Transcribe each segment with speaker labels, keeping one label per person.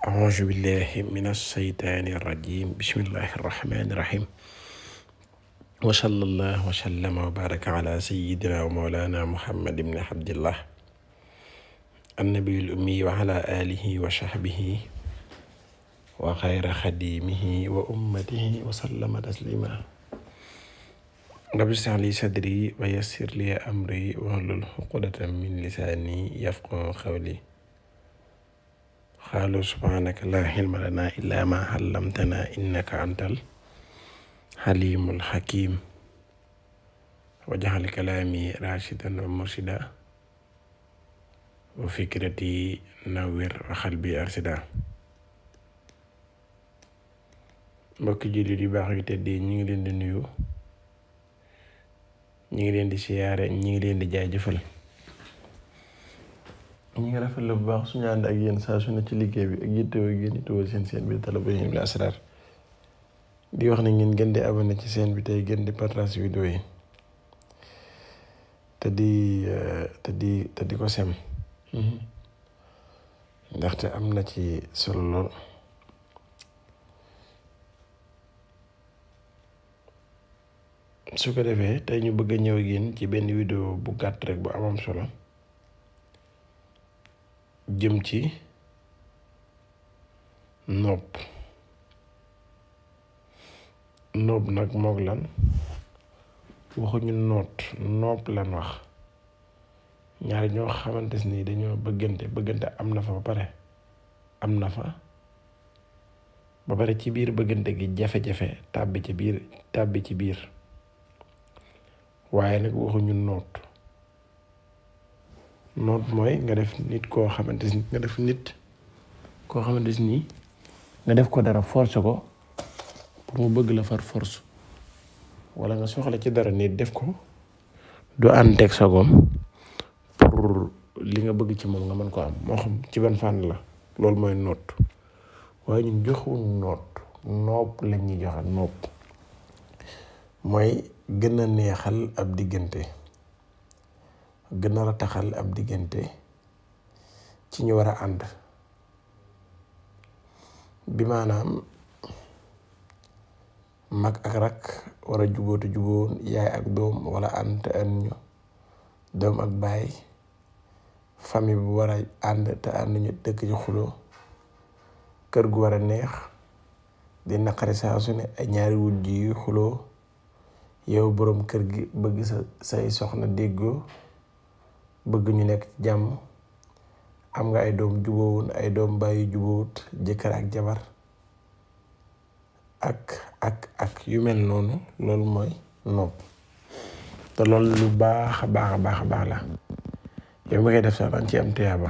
Speaker 1: أعوذ بالله من الشيطان الرجيم بسم الله الرحمن الرحيم وصلى الله وسلم وبارك على سيدنا ومولانا محمد بن عبد الله النبي الأمي وعلى آله وصحبه وخير خديمه وأمته وسلم تسليما رب اشرح لي صدري ويسر لي أمري واحلل عقدة من لساني يفقهوا قولي قالوا سبحانك لا علم لنا إلا ما علمتنا إنك أنت الحليم الحكيم وجعل كلامي راشدا ومرشدا وفكرتي نوّر وقلبي أرشدا mbokki jullit yu baax yu tedd yi ñu ngi leen di nuyu ñu ngi leen di siyaare ñu ngi leen di jaajëfal ñu ngi rafetlu bu baax suñu ànd ak yéen saa su ne ci liggéey bi ak yittewoo ngeen yittewoo seen bi Talabul Hilmi wal Asrar di wax ne ngeen gën di abonné ci seen bi tey gën di partage vidéo yi te di ko sem ndaxte am na ci solo lool. su ko defee tey ñu bëgg a ñëw ak yéen ci benn vidéo bu gàtt rek bu amam solo jëm ci nopp nag moog lan waxuñu nopp lan wax ñaari ñoo xamante ni dañoo bëggante am na fa ba pare ci biir bëggante gi jafe-jafe tàbbi ci biir waaye nag waxuñu noot mooy nga def nit koo xamante ni nga def ko dara force ko pour mu bëgg la far force wala nga soxla ci dara nit def ko du ànd teg sagoom pour li nga bëgg ci moom nga mën ko am moo xam ci ban fànn la loolu mooy noot waaye ñun joxuñu nopp lañ ñuy joxe nopp mooy gën a neexal ab diggante gën a rataxal ab diggante ci ñu war a ànd bi maanaam mag ak rak war a jubóotu jubóon yaay ak doom wala ànd te ànd ñu doom ak baay famille bu war a ànd te ànd ñu dëkk ci xuloo kër gu war a neex di naqari saa su ne ay ñaari wujj yu xuloo yow boroom kër gi bëgg say soxna déggoo bëgg ñu nekk ci jàmm am nga ay doom jubóowun ay doom bàyyi jubóowut jëkkër ak jabar ak yu mel noonu loolu mooy nopp te loolu lu baax a baax la yow mi koy def sax danga ci am tiyaaba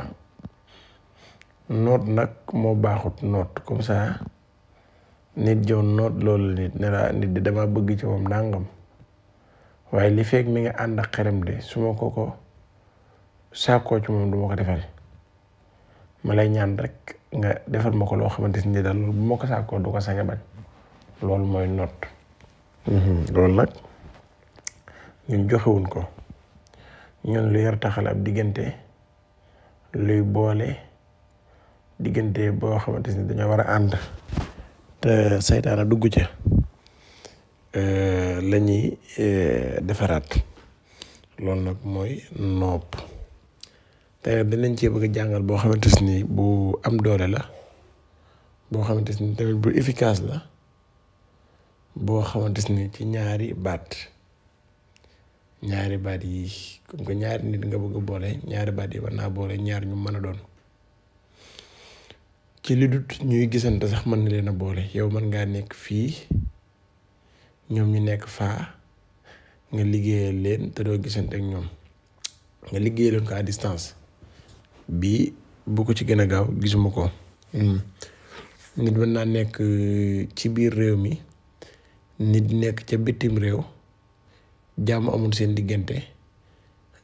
Speaker 1: noot nag moo baaxut noot comme ça nit joon noot loolu nit ne la nit di dama bëgg ci moom nangam waaye li fekk mi nga ànd ak xerem de su ma ko sàkkoo ci moom du ma ko defal ma lay ñaan rek nga defal ma ko loo xamante ni daal loolu bu ma ko sàkkoo du ko sañ a bañ loolu mooy noot loolu nag ñun joxewuñ ko ñun lu yar taxal ab diggante luy boole diggante boo xamante ni dañoo war a ànd te saytaana dugg ca la ñuy defaraat loolu nag mooy nopp te dinañ ci bëgg a jàngal boo xamante ni bu am doole la boo xamante ni tamit bu efficace la boo xamante ni ci ñaari baat yi comme que ñaari nit nga bëgg a boole ñaari baat yi war naa boole ñaar ñu mën a doon ci li dut ñuy gisante sax mën na leen a boole yow mën ngaa nekk fii ñoom ñu nekk faa nga liggéeyal leen te doo gisante ak ñoom nga liggéeyal leen ko à distance bii bu ko ci gën a gaaw gisuma ko nit mën naa nekk ci biir réew mi nit nekk ca bitim réew jàmm amul seen diggante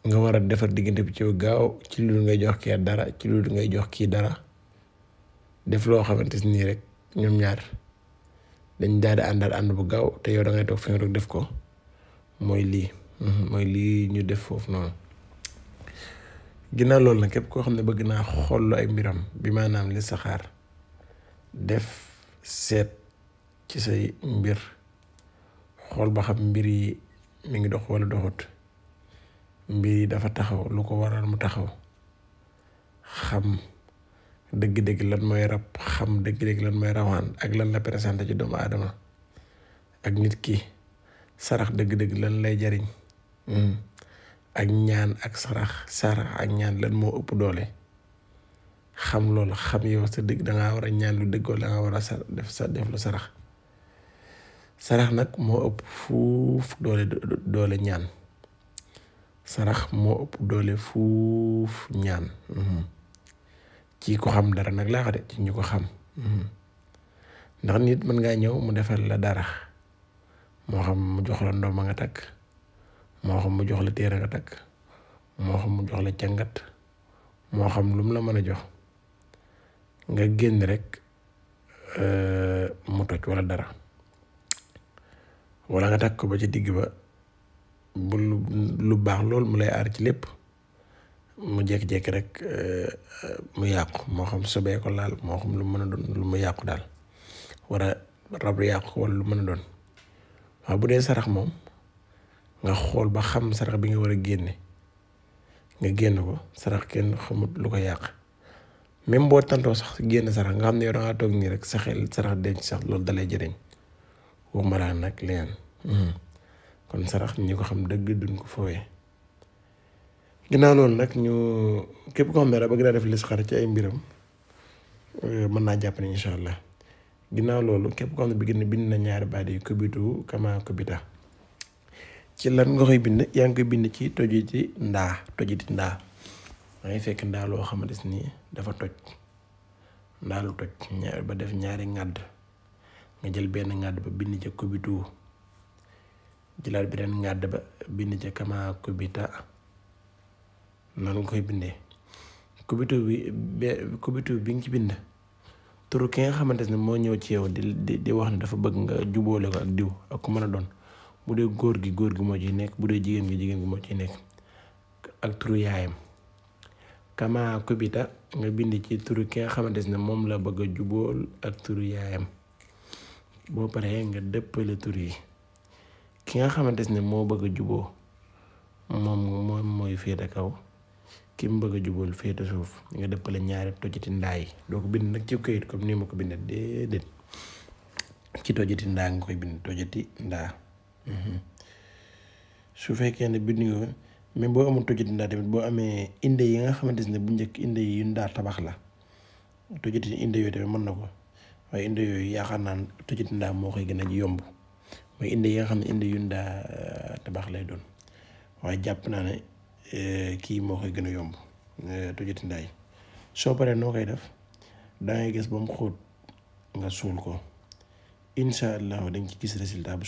Speaker 1: nga war a defar diggante bi ci gaaw ci lu ngay jox kii dara ci lu ngay jox kii dara def loo xamante nii rek ñoom ñaar dañ daal di ànd bu gaaw te yow da ngay toog fi nga toog def ko mooy lii ñu def foofu noonu ginnaaw loolu nag képp koo xam ne bëgg naa xool ay mbiram bi maanaam li saxaar def seet ci say mbir xool ba xam mbir yi mi ngi dox wala doxut, mbir yi dafa taxaw lu ko waral mu taxaw, xam dëgg-dëgg lan mooy rab, xam dëgg-dëgg lan mooy rawaan ak lan la présenté ci doomu aadama ak nit ki, sarax dëgg-dëgg lan lay jariñ, ak ñaan ak sarax ak ñaan lan moo ëpp doole. xam loolu xam yow sa dëgg dangaa war a ñaan lu dëgg wala danga war a def lu sarax nag moo ëpp fuuf doole ñaan. sarax moo ëpp doole fuuf ñaan ci ko xam dara nag laa de ci ñu ko xam ndax nit mën ngaa ñëw mu defal la dara moo xam mu jox la ndoom nga takk, moo xam mu jox la téere nga takk, moo xam mu jox la càngat, moo xam lu mu la mën a jox nga génn rek mu toj wala dara, wala nga takk ko ba ci digg ba bu lu baax loolu mu lay aar ci lépp mu jékki-jékki rek mu yàqu, moo xam sobee ko laal, moo xam lu mën a doon lu mu yàqu daal wala rab yàqu wala lu mën a doon. waaw bu dee sarax moom nga xool ba xam sarax bi nga war a génne nga génn ko. sarax kenn xamut lu ko yàq, même boo tantoo sax génn sarax nga xam ne yow dangaa toog nii rek sa xel sarax denc sax loolu dalay jëriñ waxuma laa nag leneen. kon sarax ñi ko xam dëgg duñ ko fooyee. ginnaaw loolu nag ñu képp ko xam ne bëgg naa def listixaar ci ay mbiram mën naa jàpp ne incha allah. ginnaaw loolu képp ko xam ne bind na ñaari baat yi kubitu kama kubita ci lan nga koy bind, yaa ngi koy bind ci tojiti ndaa. dangay fekk ndaa loo xamante ni dafa toj, ndaa lu toj ba def ñaari ŋàdd nga jël benn ŋàdd ba bind ca kubitu, jëlaat beneen ŋàdd ba bind ca kama kubita. noonu nga koy bindee kubitu bi nga ci bind turu ki nga xamante ne moo ñëw ci yow di wax ne dafa bëgg nga jubóole ko ak diw ak ku mën a doon. bu dee góor gi moo ciy nekk, bu dee jigéen gi moo ciy nekk, ak turu yaayam. kama kubita nga bind ci turu ki nga xamante ne moom la bëgg a jubóol ak turu yaayam. boo paree nga dëppale tur yi, ki nga xamante ne moo bëgg a juboo moom mooy féete kaw, ki mu bëgg a jubóol féete suuf. nga dëppale ñaari tojiti ndaa yi. doo ko bind nag ci këyit comme ni ma ko bindee déedéet, ci tojiti ndaa nga koy bind, tojiti ndaa. su fekkee ne bind nga même boo amul tojiti ndaa tamit boo amee inde yi nga xamante ne bu njëkk inde yi yu ndaa tabax la, tojiti inde yooyu tamit mën na ko. waaye inde yooyu yaakaar naan tojiti ndaa moo koy gën a yomb, mooy inde yi nga xam ne inde yu ndaa tabax lay doon. waaye jàpp naa ne kii moo koy gën a yomb, tojiti ndaa yi. soo paree noo koy def dangay gis ba mu xóot nga suul ko, incha allah dañ ci gis résultat bu